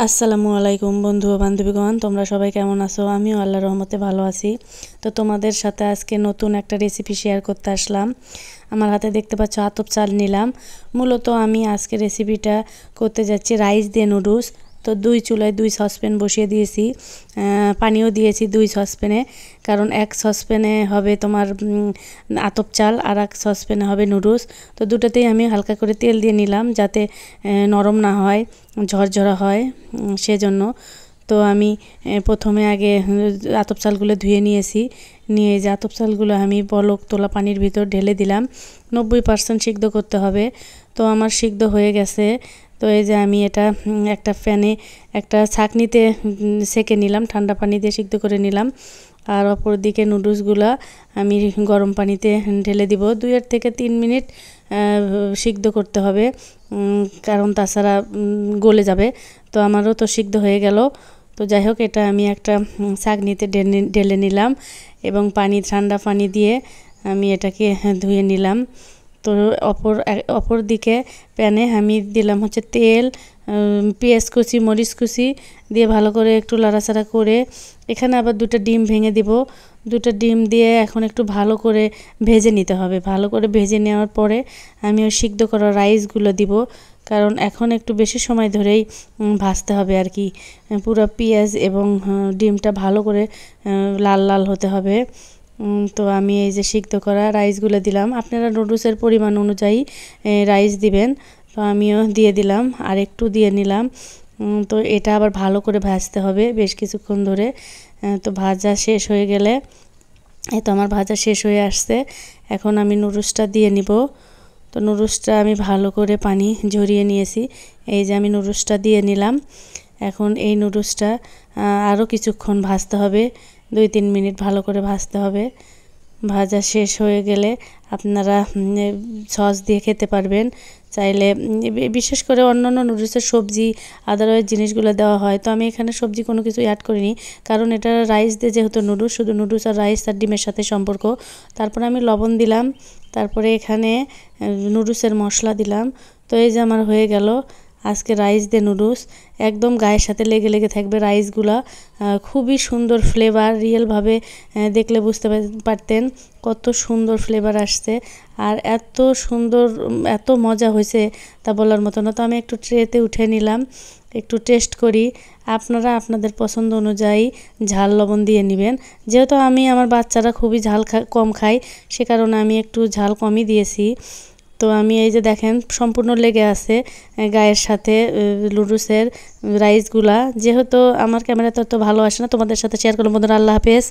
আসসালামু আলাইকুম বন্ধু ও বান্ধবীগণ, তোমরা সবাই কেমন আছো? আমিও আল্লাহর রহমতে ভালো আছি। তো তোমাদের সাথে আজকে নতুন একটা রেসিপি শেয়ার করতে আসলাম। আমার হাতে দেখতে পাচ্ছ আতপ চাল নিলাম। মূলত আমি আজকে রেসিপিটা করতে যাচ্ছি রাইস দিয়ে নুডলস। তো চুলায় 2 সসপ্যান বসিয়ে দিয়েছি, পানিও দিয়েছি 2 সসপ্যানে, কারণ এক সসপ্যানে হবে তোমার আতপ চাল আর এক সসপ্যানে হবে নুডলস। তো দুটোতেই আমি হালকা করে তেল দিয়ে নিলাম যাতে নরম না হয়, ঝরঝরা হয়, সেজন্য। তো আমি প্রথমে আগে আতপ চালগুলো ধুয়ে নিয়েছি, নিয়ে যে আতপ চালগুলো আমি বলক তোলা পানির ভিতর ঢেলে দিলাম। 90% সিদ্ধ করতে হবে। তো আমার সিদ্ধ হয়ে গেছে। তো এই যে আমি এটা একটা প্যানে একটা ছাঁকনিতে সেঁকে নিলাম, ঠান্ডা পানি দিয়ে সিদ্ধ করে নিলাম। আর অপর দিকে নুডলসগুলো আমি গরম পানিতে ঢেলে দিব। 2 থেকে 3 মিনিট সিদ্ধ করতে হবে, কারণ তাছাড়া গলে যাবে। তো আমারও তো সিদ্ধ হয়ে গেল। তো যাই হোক, এটা আমি একটা ছাঁকনিতে ঢেলে নিলাম এবং ঠান্ডা পানি দিয়ে আমি এটাকে ধুয়ে নিলাম। তো অপর দিকে প্যানে আমি দিলাম হচ্ছে তেল, পেঁয়াজ কুচি, মরিচ কুচি দিয়ে ভালো করে একটু লাড়াচাড়া করে এখানে আবার 2টা ডিম ভেঙে দিব। 2টা ডিম দিয়ে এখন একটু ভালো করে ভেজে নিতে হবে। ভালো করে ভেজে নেওয়ার পরে আমি ওই সিদ্ধ করা রাইসগুলো দিব, কারণ এখন একটু বেশি সময় ধরেই ভাজতে হবে আর কি। পুরো পেঁয়াজ এবং ডিমটা ভালো করে লাল লাল হতে হবে। তো আমি এই যে সিদ্ধ করা রাইসগুলো দিলাম। আপনারা নুডলসের পরিমাণ অনুযায়ী রাইস দিবেন। তো আমিও দিয়ে দিলাম আর একটু দিয়ে নিলাম। তো এটা আবার ভালো করে ভাজতে হবে বেশ কিছুক্ষণ ধরে। তো ভাজা শেষ হয়ে গেলে, এই তো আমার ভাজা শেষ হয়ে আসছে। এখন আমি নুডলসটা দিয়ে নিব। তো নুডলসটা আমি ভালো করে পানি ঝরিয়ে নিয়েছি। এই যে আমি নুডলসটা দিয়ে নিলাম। এখন এই নুডলসটা আরও কিছুক্ষণ ভাজতে হবে, 2-3 মিনিট ভালো করে ভাজতে হবে। ভাজা শেষ হয়ে গেলে আপনারা সস দিয়ে খেতে পারবেন চাইলে। বিশেষ করে অন্যান্য নুডলসের সবজি আদারওয়াইজ জিনিসগুলো দেওয়া হয়। তো আমি এখানে সবজি কোনো কিছু অ্যাড করিনি, কারণ এটা রাইস দিয়ে যেহেতু নুডলস, শুধু নুডলস আর রাইস আর ডিমের সাথে সম্পর্ক। তারপরে আমি লবণ দিলাম, তারপরে এখানে নুডলসের মশলা দিলাম। তো এই যে আমার হয়ে গেল আজকে রাইস দিয়ে নুডলস। একদম গায়ের সাথে লেগে লেগে থাকবে রাইসগুলা। খুবই সুন্দর ফ্লেভার, রিয়েলভাবে দেখলে বুঝতে পারতেন কত সুন্দর ফ্লেভার আসছে। আর এত সুন্দর, এত মজা হয়েছে তা বলার মতো না। তো আমি একটু ট্রেতে উঠে নিলাম, একটু টেস্ট করি। আপনারা আপনাদের পছন্দ অনুযায়ী ঝাল লবণ দিয়ে নেবেন। যেহেতু আমার বাচ্চারা খুবই ঝাল কম খায়, সে কারণে আমি একটু ঝাল কমই দিয়েছি। তো আমি এই যে দেখেন সম্পূর্ণ লেগে আছে গায়ের সাথে নুডলসের রাইসগুলা। যেহেতু আমার ক্যামেরাতে তো ভালো আসে না, তোমাদের সাথে শেয়ার করলাম বন্ধুরা। আল্লাহ হাফেজ।